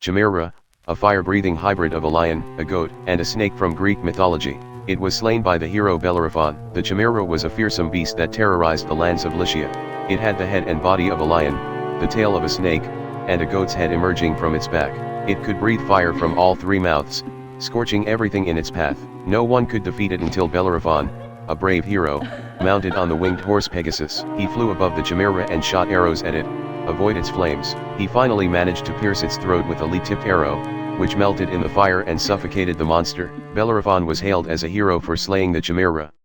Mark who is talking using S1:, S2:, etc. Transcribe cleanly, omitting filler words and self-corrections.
S1: Chimera, a fire-breathing hybrid of a lion, a goat, and a snake from Greek mythology. It was slain by the hero Bellerophon. The Chimera was a fearsome beast that terrorized the lands of Lycia. It had the head and body of a lion, the tail of a snake, and a goat's head emerging from its back. It could breathe fire from all three mouths, scorching everything in its path. No one could defeat it until Bellerophon, a brave hero, mounted on the winged horse Pegasus. He flew above the Chimera and shot arrows at it, avoid its flames. He finally managed to pierce its throat with a lead-tipped arrow, which melted in the fire and suffocated the monster. Bellerophon was hailed as a hero for slaying the Chimera.